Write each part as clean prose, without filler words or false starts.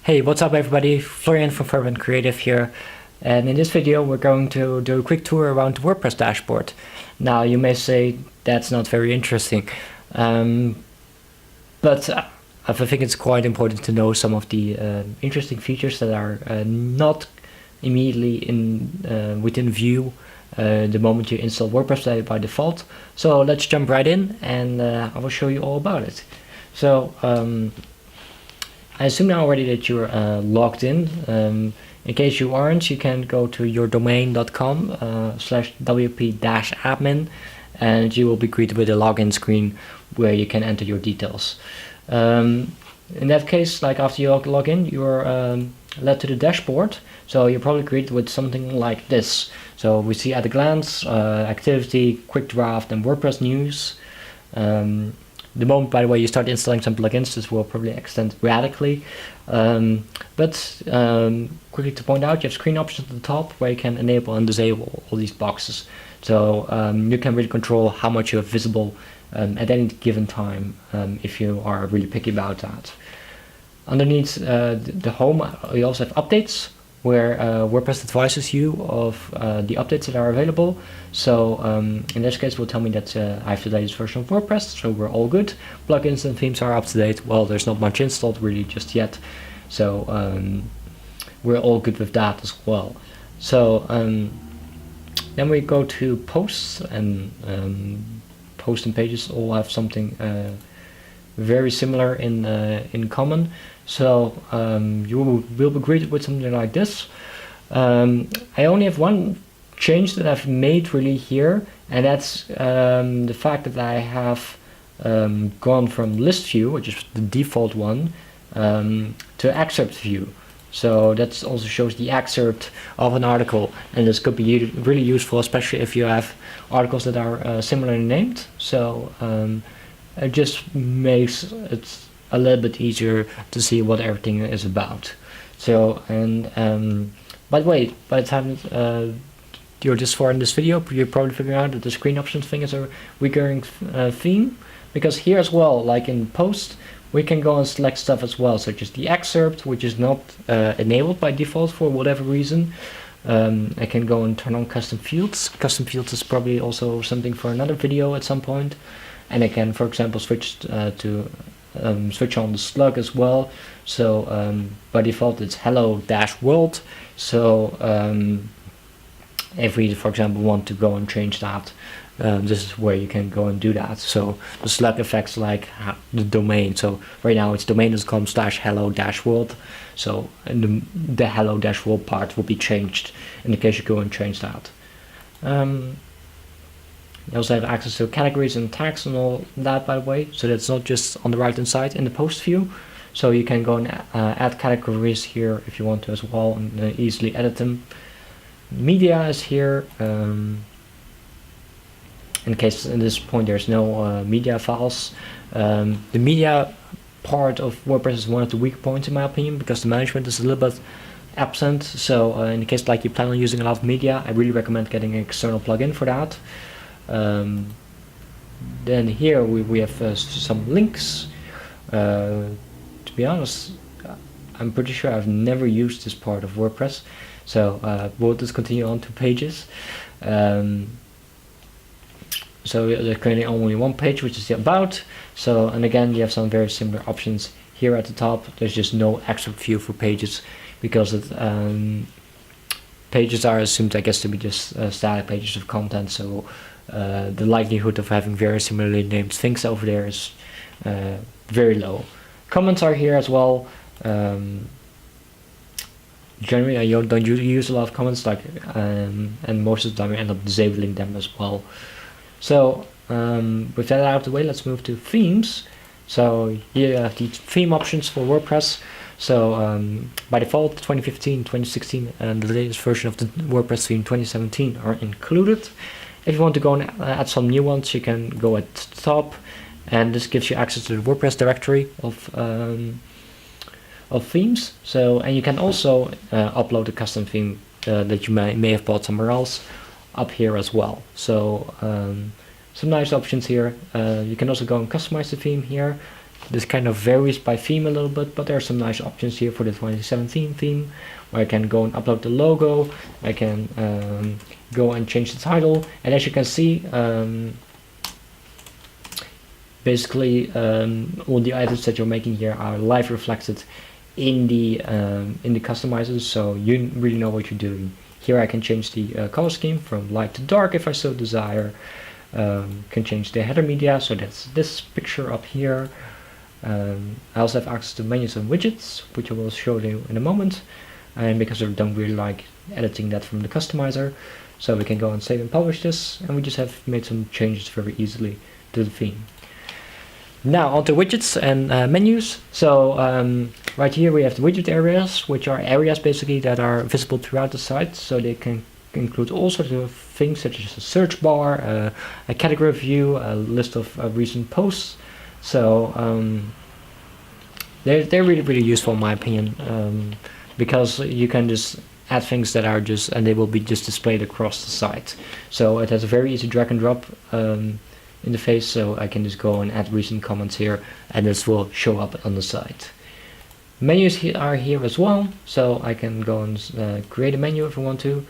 Hey, what's up everybody? Florian from Fermin Creative here, and in this video we're going to do a quick tour around the WordPress dashboard. Now you may say that's not very interesting, but I think it's quite important to know some of the interesting features that are not immediately within view the moment you install WordPress by default. So let's jump right in and I will show you all about it. So I assume now already that you're logged in. In case you aren't, you can go to yourdomain.com/wp-admin and you will be greeted with a login screen where you can enter your details. In that case, like after you log in, you're led to the dashboard. So you're probably greeted with something like this. So we see at a glance, activity, quick draft, and WordPress news. The moment, by the way, you start installing some plugins, this will probably extend radically. Quickly to point out, you have screen options at the top where you can enable and disable all these boxes. So you can really control how much you have visible at any given time if you are really picky about that. Underneath the home, you also have updates, where WordPress advises you of the updates that are available. So in this case, will tell me that I have the latest version of WordPress, so we're all good. Plugins and themes are up to date. Well, there's not much installed really just yet, so we're all good with that as well. So then we go to posts, and posts and pages all have something very similar in common. So you will be greeted with something like this. I only have one change that I've made really here, and that's the fact that I have gone from list view, which is the default one, to excerpt view. So that also shows the excerpt of an article, and this could be really useful, especially if you have articles that are similarly named. So it just makes it a little bit easier to see what everything is about. So, and by the way, by the time you're this far in this video, you're probably figuring out that the screen options thing is a recurring theme, because here as well, like in post, we can go and select stuff as well, such as the excerpt, which is not enabled by default for whatever reason. I can go and turn on custom fields. Custom fields is probably also something for another video at some point. And I can, for example, switch switch on the slug as well. So by default it's hello-world. So if we, for example, want to go and change that, this is where you can go and do that. So the slug affects like the domain. So right now it's domain.com/hello-world. So the hello-world part will be changed in the case you go and change that. You also have access to categories and tags and all that, by the way, so that's not just on the right hand side in the post view. So you can go and add categories here if you want to as well, and easily edit them. Media is here. In case at this point there's no media files. The media part of WordPress is one of the weak points in my opinion, because the management is a little bit absent. So in the case like you plan on using a lot of media, I really recommend getting an external plugin for that. Then here we have some links. To be honest, I'm pretty sure I've never used this part of WordPress, so we'll just continue on to pages. So there's currently only one page, which is the about. So, and again, you have some very similar options here at the top. There's just no excerpt view for pages, because pages are assumed, I guess, to be just static pages of content. So the likelihood of having very similarly named things over there is very low. Comments are here as well. Generally, I don't use a lot of comments, like, and most of the time I end up disabling them as well. So with that out of the way, let's move to themes. So here you have the theme options for WordPress. So by default, 2015, 2016, and the latest version of the WordPress theme 2017 are included. If you want to go and add some new ones, you can go at the top, and this gives you access to the WordPress directory of themes. So, and you can also upload a custom theme that you may have bought somewhere else up here as well. So some nice options here. You can also go and customize the theme here. This kind of varies by theme a little bit, but there are some nice options here for the 2017 theme, where I can go and upload the logo. I can go and change the title, and as you can see, basically all the items that you're making here are live reflected in the customizers, so you really know what you're doing. Here I can change the color scheme from light to dark if I so desire. Can change the header media, so that's this picture up here. I also have access to menus and widgets, which I will show you in a moment, and because I don't really like editing that from the customizer, so we can go and save and publish this, and we just have made some changes very easily to the theme. Now onto widgets and menus. So right here we have the widget areas, which are areas basically that are visible throughout the site, so they can include all sorts of things such as a search bar, a category view, a list of recent posts. So they're really useful in my opinion, because you can just add things that are just, and they will be just displayed across the site. So it has a very easy drag and drop interface, so I can just go and add recent comments here, and this will show up on the site. Menus are here as well, so I can go and create a menu if I want to,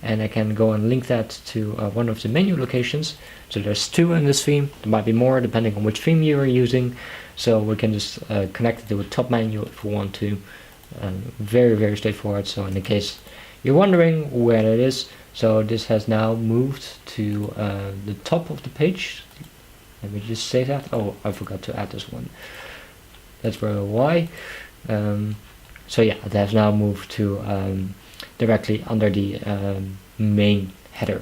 and I can go and link that to one of the menu locations. So there's 2 in this theme, there might be more depending on which theme you are using, so we can just connect it to a top menu if we want to. Very straightforward. So in the case you're wondering where it is, so this has now moved to the top of the page. Let me just save that. Oh, I forgot to add this one. That's very why. So yeah, it has now moved to directly under the main header.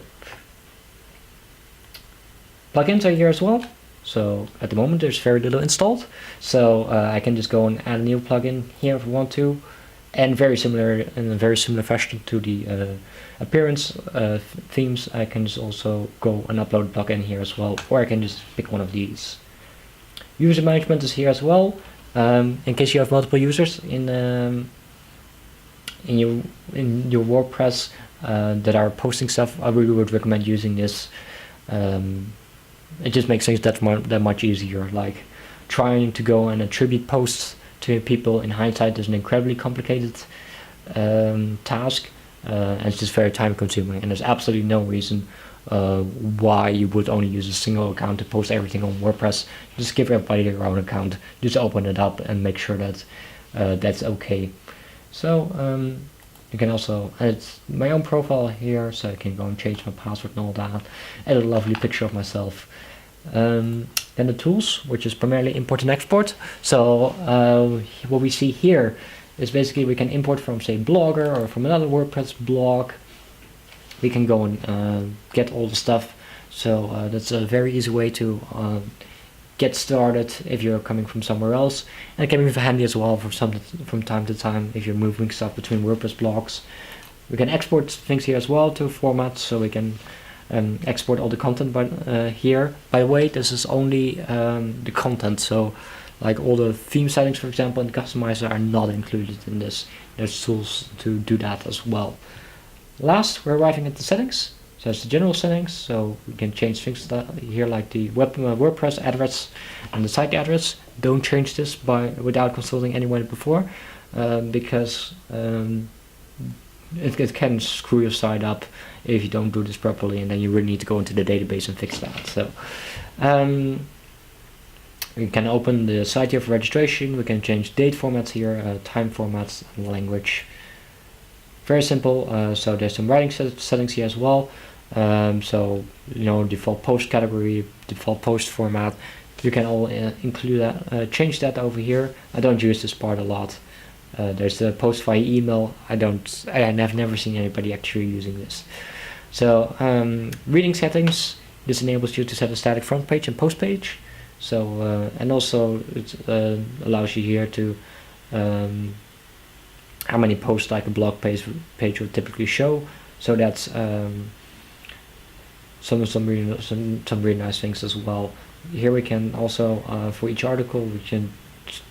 Plugins are here as well. So at the moment there's very little installed. So I can just go and add a new plugin here if I want to. And very similar, in a very similar fashion to the appearance themes, I can just also go and upload a plugin here as well, or I can just pick one of these. User management is here as well, in case you have multiple users in your WordPress that are posting stuff. I really would recommend using this. It just makes things that much easier. Like trying to go and attribute posts to people in hindsight is an incredibly complicated task, and it's just very time consuming, and there's absolutely no reason why you would only use a single account to post everything on WordPress. Just give everybody their own account, just open it up and make sure that that's okay. So you can also add my own profile here, so I can go and change my password and all that, add a lovely picture of myself. Then the tools, which is primarily import and export. So what we see here is basically we can import from, say, Blogger or from another WordPress blog. We can go and get all the stuff. So that's a very easy way to get started if you're coming from somewhere else. And it can be handy as well from time to time if you're moving stuff between WordPress blogs. We can export things here as well to formats, so we can export all the content here. By the way, this is only the content, so like all the theme settings, for example, and the customizer are not included in this. There's tools to do that as well. Last, we're arriving at the settings. So it's the general settings, so we can change things here, like the WordPress address and the site address. Don't change this without consulting anyone before, because it can screw your site up if you don't do this properly, and then you really need to go into the database and fix that. So we can open the site here for registration. We can change date formats here, time formats, and language. Very simple. So there's some writing settings here as well. So default post category, default post format. You can all include that, change that over here. I don't use this part a lot. There's the post via email. I've never seen anybody actually using this. So reading settings. This enables you to set a static front page and post page. So and also it allows you here to how many posts like a blog page would typically show. So that's some really nice things as well. Here we can also for each article we can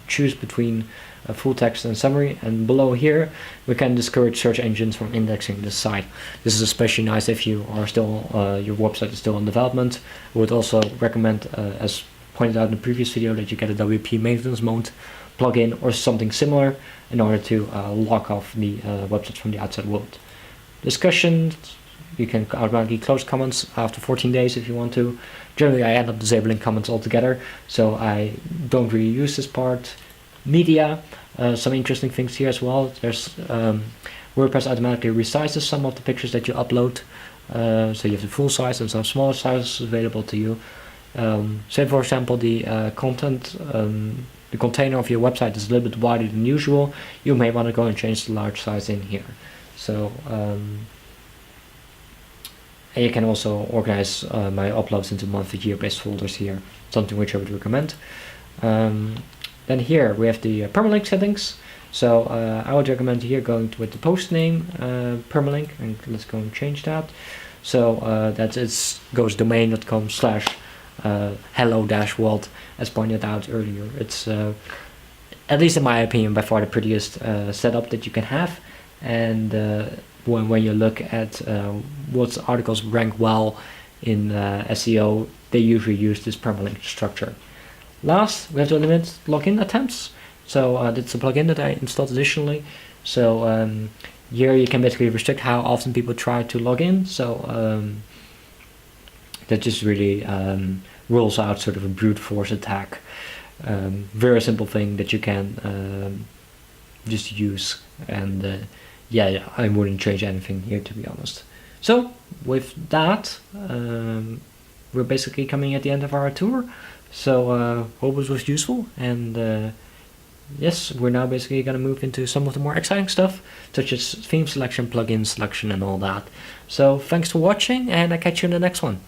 choose between full text and summary, and below here we can discourage search engines from indexing the site. This is especially nice if you are still your website is still in development. We would also recommend as pointed out in the previous video that you get a WP maintenance mode plugin or something similar in order to lock off the websites from the outside world. Discussions, you can automatically close comments after 14 days if you want to. Generally, I end up disabling comments altogether, so I don't really use this part. Media, some interesting things here as well. There's WordPress automatically resizes some of the pictures that you upload. So you have the full size and some smaller sizes available to you. Say for example the content, the container of your website is a little bit wider than usual. You may want to go and change the large size in here. So and you can also organize my uploads into monthly, year-based folders here, something which I would recommend. Then here we have the permalink settings. So I would recommend here going with the post name permalink, and let's go and change that. So that goes domain.com / hello-world, as pointed out earlier. It's at least in my opinion by far the prettiest setup that you can have. And when you look at what articles rank well in SEO, they usually use this permalink structure. Last, we have to limit login attempts. So that's a plugin that I installed additionally. So here you can basically restrict how often people try to log in. So that just really rules out sort of a brute force attack. Very simple thing that you can just use. And yeah, I wouldn't change anything here, to be honest. So with that, we're basically coming at the end of our tour. So hope it was useful, and yes, we're now basically going to move into some of the more exciting stuff, such as theme selection, plugin selection, and all that. So thanks for watching, and I'll catch you in the next one.